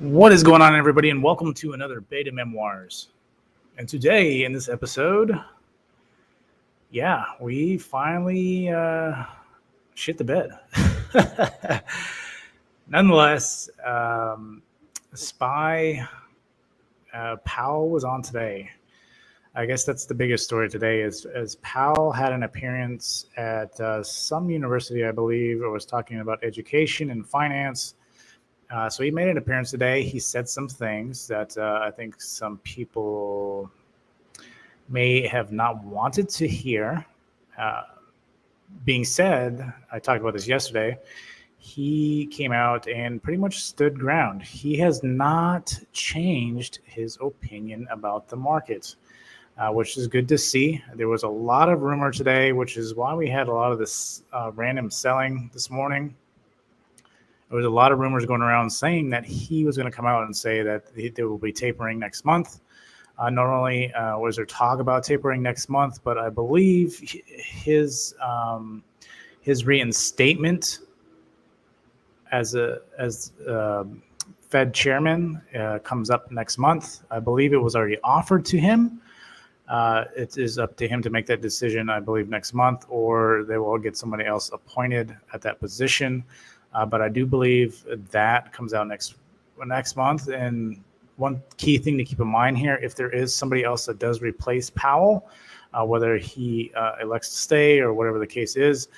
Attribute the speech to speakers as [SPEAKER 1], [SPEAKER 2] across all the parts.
[SPEAKER 1] What is going on, everybody, and welcome to another Beta Memoirs. And today, in this episode, we finally shit the bed. Nonetheless, Spy Powell was on today. I guess that's the biggest story today as Powell had an appearance at some university, I believe, or was talking about education and finance. So he made an appearance today. He said some things that I think some people may have not wanted to hear. Being said, I talked about this yesterday. He came out and pretty much stood ground. He has not changed his opinion about the market, which is good to see. There was a lot of rumor today, which is why we had a lot of this random selling this morning. There was a lot of rumors going around saying that he was going to come out and say that there will be tapering next month. Not only was there talk about tapering next month, but I believe his reinstatement as Fed chairman comes up next month. I believe it was already offered to him. It is up to him to make that decision, I believe, next month, or they will get somebody else appointed at that position. But I do believe that comes out next month. And one key thing to keep in mind here, if there is somebody else that does replace Powell, whether he elects to stay or whatever the case is,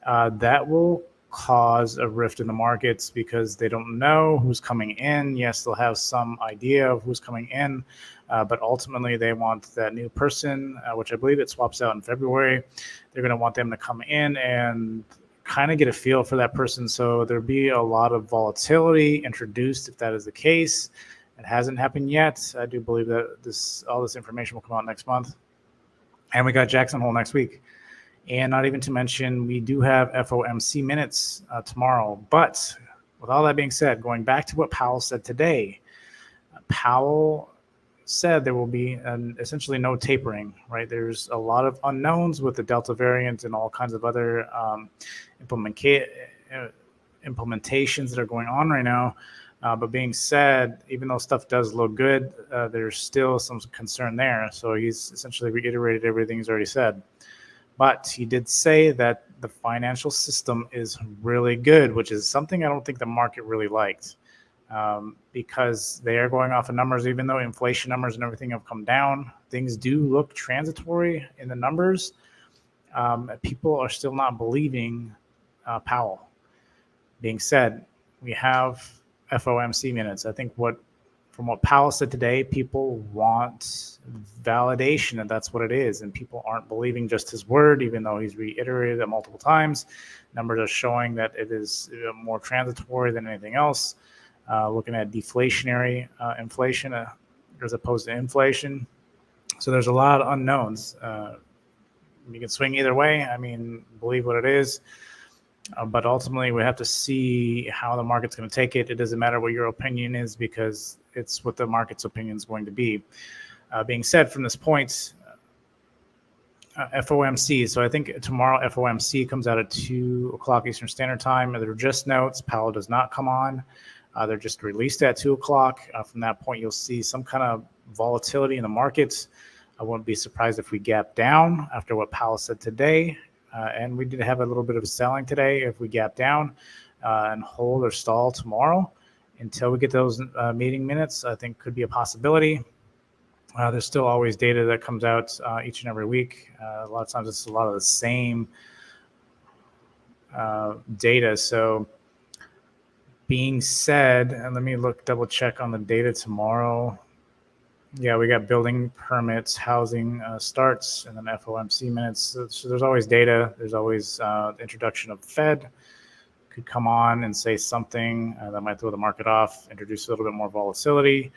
[SPEAKER 1] that will cause a rift in the markets because they don't know who's coming in. Yes, they'll have some idea of who's coming in, but ultimately they want that new person, which I believe it swaps out in February. They're going to want them to come in and kind of get a feel for that person. So there'll be a lot of volatility introduced if that is the case. It hasn't happened yet. I do believe that all this information will come out next month. And we got Jackson Hole next week. And not even to mention, we do have FOMC minutes tomorrow. But with all that being said, going back to what Powell said today, Powell said there will be essentially no tapering, right? There's a lot of unknowns with the Delta variant and all kinds of other implementations that are going on right now. But being said, even though stuff does look good, there's still some concern there. So he's essentially reiterated everything he's already said. But he did say that the financial system is really good, which is something I don't think the market really liked. Because they are going off of numbers, even though inflation numbers and everything have come down, things do look transitory in the numbers. People are still not believing Powell. Being said, we have FOMC minutes. I think from what Powell said today, people want validation, and that's what it is. And people aren't believing just his word, even though he's reiterated it multiple times. Numbers are showing that it is more transitory than anything else. Looking at deflationary inflation as opposed to inflation. So there's a lot of unknowns. You can swing either way. I mean, believe what it is. But ultimately, we have to see how the market's going to take it. It doesn't matter what your opinion is because it's what the market's opinion is going to be. Being said, from this point, FOMC. So I think tomorrow FOMC comes out at 2 o'clock Eastern Standard Time. They're just notes. Powell does not come on. They're just released at 2 o'clock. From that point, you'll see some kind of volatility in the markets. I wouldn't be surprised if we gap down after what Powell said today. And we did have a little bit of selling today. If we gap down and hold or stall tomorrow until we get those meeting minutes, I think could be a possibility. There's still always data that comes out each and every week. A lot of times it's a lot of the same data. So being said, and let me double check on the data tomorrow. Yeah, we got building permits, housing starts, and then FOMC minutes. So there's always data. There's always the introduction of Fed could come on and say something that might throw the market off, introduce a little bit more volatility.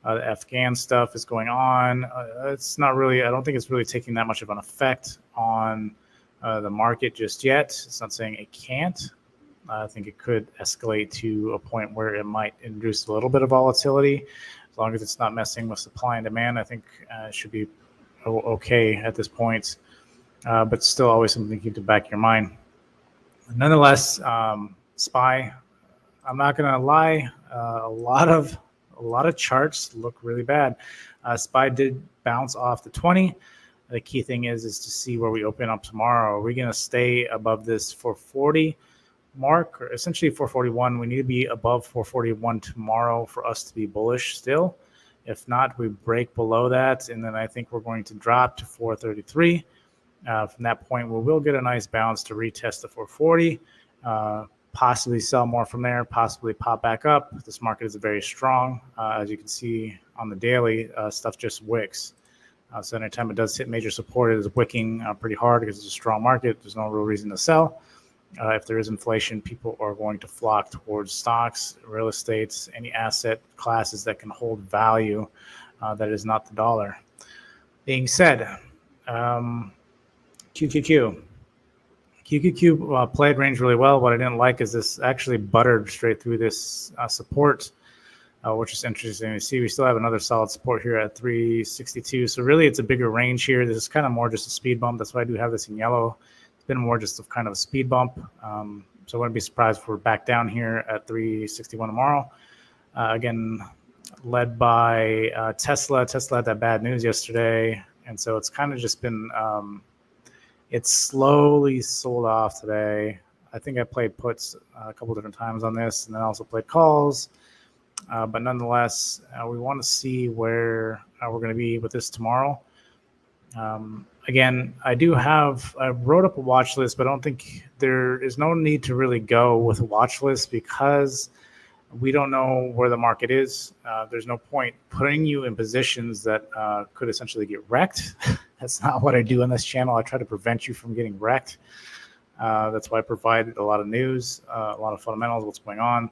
[SPEAKER 1] The Afghan stuff is going on. It's not really, I don't think it's really taking that much of an effect on the market just yet. It's not saying it can't. I think it could escalate to a point where it might introduce a little bit of volatility. As long as it's not messing with supply and demand, I think it should be okay at this point. But still always something to keep in the back of your mind. Nonetheless, SPY, I'm not going to lie, a lot of lot of charts look really bad. SPY did bounce off the 20. The key thing is to see where we open up tomorrow. Are we going to stay above this 440 mark, or essentially 441? We need to be above 441 tomorrow for us to be bullish still. If not, we break below that, and then I think we're going to drop to 433. From that point, we will get a nice bounce to retest the 440, possibly sell more from there, possibly pop back up. This market is very strong. As you can see on the daily, stuff just wicks. So anytime it does hit major support, it is wicking pretty hard because it's a strong market. There's no real reason to sell. If there is inflation, people are going to flock towards stocks, real estate, any asset classes that can hold value that is not the dollar. Being said, QQQ played range really well. What I didn't like is this actually buttered straight through this support, which is interesting to see. We still have another solid support here at 362. So really it's a bigger range here. This is kind of more just a speed bump. That's why I do have this in yellow. It's been more just a kind of a speed bump. So I wouldn't be surprised if we're back down here at 361 tomorrow. Again, led by Tesla. Tesla had that bad news yesterday. And so it's kind of just been, it's slowly sold off today. I think I played puts a couple different times on this, and then also played calls. But nonetheless, we want to see where we're going to be with this tomorrow. Again, I wrote up a watch list, but I don't think there is no need to really go with a watch list because we don't know where the market is. There's no point putting you in positions that could essentially get wrecked. That's not what I do on this channel. I try to prevent you from getting wrecked. That's why I provide a lot of news, a lot of fundamentals, what's going on.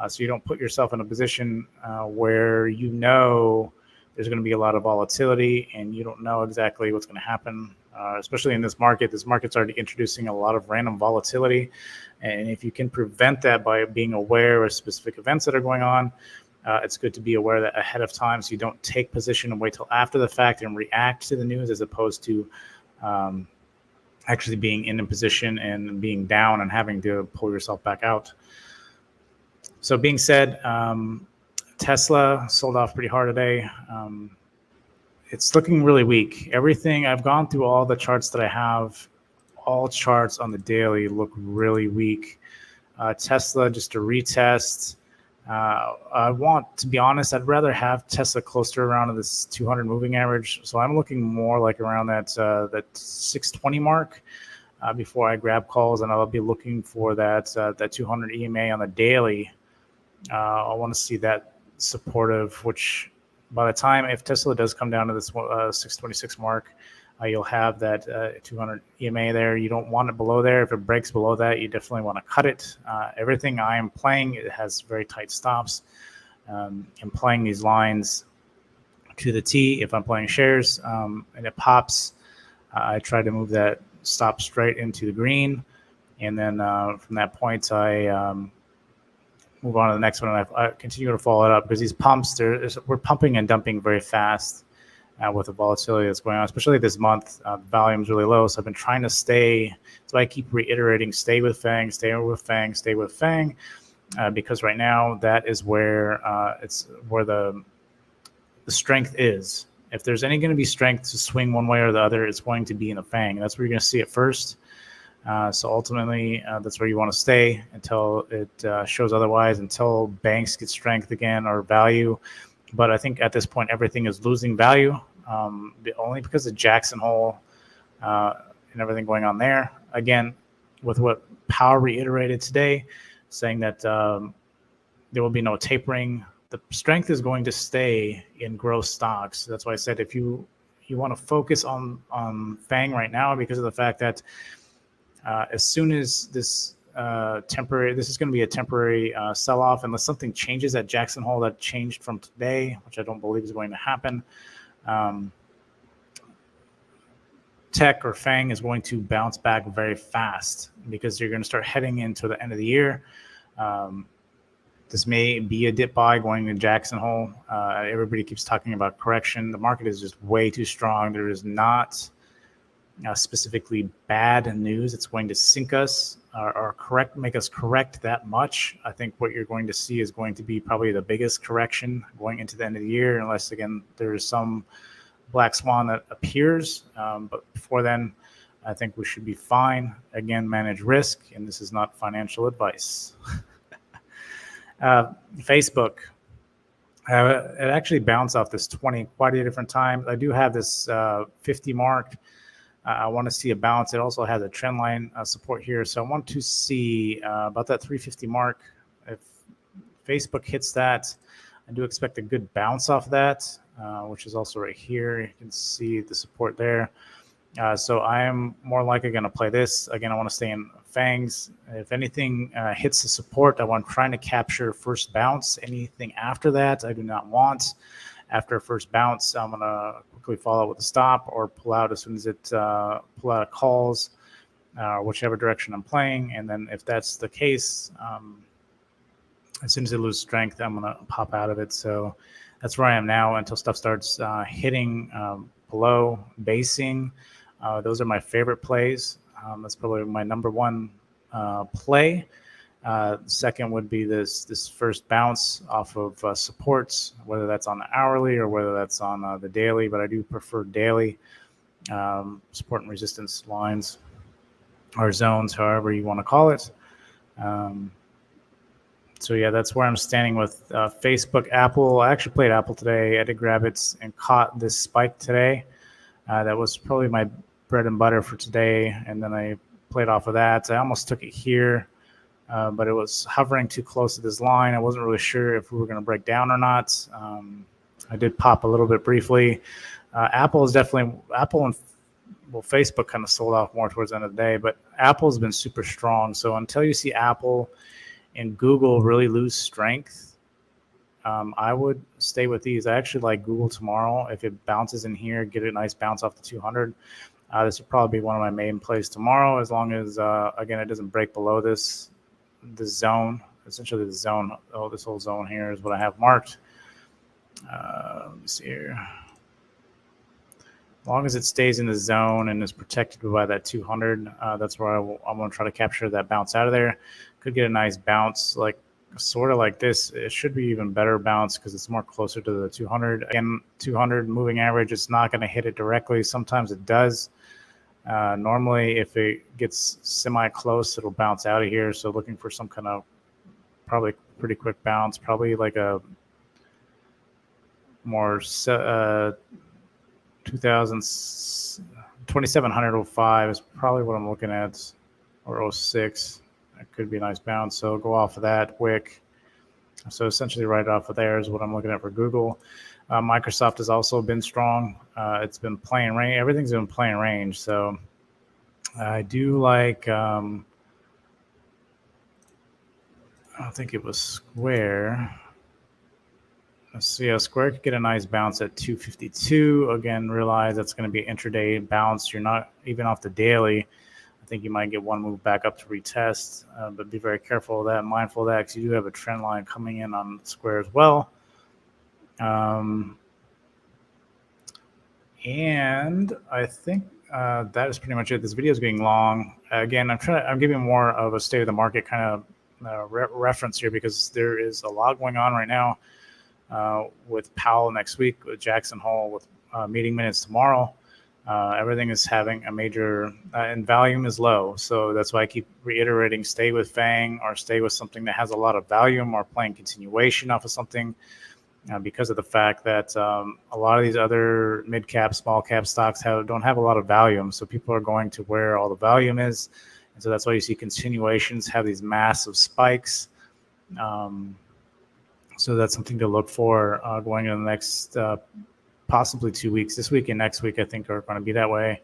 [SPEAKER 1] So you don't put yourself in a position where you know there's going to be a lot of volatility and you don't know exactly what's going to happen, especially in this market. This market's already introducing a lot of random volatility. And if you can prevent that by being aware of specific events that are going on, it's good to be aware of that ahead of time so you don't take position and wait till after the fact and react to the news as opposed to actually being in a position and being down and having to pull yourself back out. So being said, Tesla sold off pretty hard today. It's looking really weak. Everything, I've gone through all the charts that I have. All charts on the daily look really weak. Tesla, just a retest. I want to be honest, I'd rather have Tesla closer around to this 200 moving average. So I'm looking more like around that 620 mark before I grab calls, and I'll be looking for that 200 EMA on the daily. I want to see that supportive, which by the time, if Tesla does come down to this 626 mark, you'll have that 200 EMA there. You don't want it below there. If it breaks below that, you definitely want to cut it. Everything I am playing, it has very tight stops. I'm playing these lines to the T. If I'm playing shares and it pops, I try to move that stop straight into the green. And then from that point, I move on to the next one. And I continue to follow it up because these pumps, we're pumping and dumping very fast. With the volatility that's going on, especially this month, the volume is really low. So I've been trying to stay. So I keep reiterating, stay with FANG, stay with FANG, stay with FANG, because right now that is where it's where the strength is. If there's any going to be strength to swing one way or the other, it's going to be in the FANG. That's where you're going to see it first. So ultimately, that's where you want to stay until it shows otherwise, until banks get strength again or value. But I think at this point, everything is losing value, only because of Jackson Hole and everything going on there. Again, with what Powell reiterated today, saying that there will be no tapering. The strength is going to stay in growth stocks. That's why I said if you want to focus on FANG right now, because of the fact that as soon as this this is going to be a temporary sell-off unless something changes at Jackson Hole that changed from today, which I don't believe is going to happen. Tech or FANG is going to bounce back very fast because you're going to start heading into the end of the year. This may be a dip buy going to Jackson Hole. Everybody keeps talking about correction. The market is just way too strong. There is not specifically bad news. It's going to sink us or make us correct that much. I think what you're going to see is going to be probably the biggest correction going into the end of the year, unless, again, there is some black swan that appears. But before then, I think we should be fine. Again, manage risk, and this is not financial advice. Facebook. It actually bounced off this 20 quite a different times. I do have this 50 mark. I want to see a bounce. It also has a trend line support here. So I want to see about that 350 mark. If Facebook hits that, I do expect a good bounce off that, which is also right here. You can see the support there. So I am more likely going to play this. Again, I want to stay in fangs. If anything hits the support, I'm trying to capture first bounce. Anything after that, I do not want. After a first bounce, I'm going to quickly follow with a stop or pull out as soon as it pull out of calls, whichever direction I'm playing. And then if that's the case, as soon as it loses strength, I'm going to pop out of it. So that's where I am now until stuff starts hitting below basing. Those are my favorite plays. That's probably my number one play. Second would be this first bounce off of supports, whether that's on the hourly or whether that's on the daily, but I do prefer daily support and resistance lines or zones, however you want to call it. So yeah, that's where I'm standing with Facebook. Apple, I actually played Apple today. I did grab it and caught this spike today. That was probably my bread and butter for today, and then I played off of that. I almost took it here. But it was hovering too close to this line. I wasn't really sure if we were going to break down or not. I did pop a little bit briefly. Apple and Facebook kind of sold off more towards the end of the day, but Apple's been super strong. So until you see Apple and Google really lose strength, I would stay with these. I actually like Google tomorrow. If it bounces in here, get a nice bounce off the 200. This would probably be one of my main plays tomorrow, as long as, again, it doesn't break below this zone, essentially the zone. Oh, this whole zone here is what I have marked. Let me see here. As long as it stays in the zone and is protected by that 200, that's where I'm going to try to capture that bounce out of there. Could get a nice bounce, like sort of like this. It should be even better bounce because it's more closer to the 200. Again, 200 moving average, it's not going to hit it directly. Sometimes it does. Normally, if it gets semi-close, it'll bounce out of here. So looking for some kind of probably pretty quick bounce, probably like a more 2705 is probably what I'm looking at, or 06. That could be a nice bounce. So go off of that wick. So essentially right off of there is what I'm looking at for Google. Microsoft has also been strong. It's been playing range. Everything's been playing range. So I do like, I think it was Square. Let's see, Square could get a nice bounce at 252. Again, realize that's going to be an intraday bounce. You're not even off the daily. I think you might get one move back up to retest, but be very careful of that, mindful of that, because you do have a trend line coming in on Square as well. And I think that is pretty much it. This video is getting long. Again, I'm giving more of a state of the market kind of reference here, because there is a lot going on right now with Powell next week, with Jackson Hole, with meeting minutes tomorrow. Everything is having a major, and volume is low. So that's why I keep reiterating, stay with FANG or stay with something that has a lot of volume, or playing continuation off of something. Because of the fact that a lot of these other mid-cap, small-cap stocks don't have a lot of volume. So people are going to where all the volume is. And so that's why you see continuations have these massive spikes. So that's something to look for going into the next possibly 2 weeks. This week and next week, I think, are going to be that way.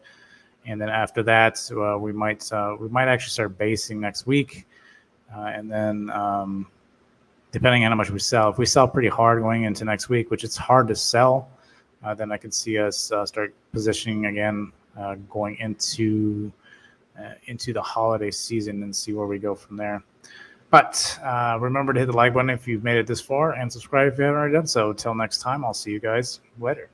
[SPEAKER 1] And then after that, we might actually start basing next week. And then depending on how much we sell. If we sell pretty hard going into next week, which it's hard to sell, then I could see us start positioning again going into the holiday season and see where we go from there. But remember to hit the like button if you've made it this far, and subscribe if you haven't already done so. Till next time, I'll see you guys later.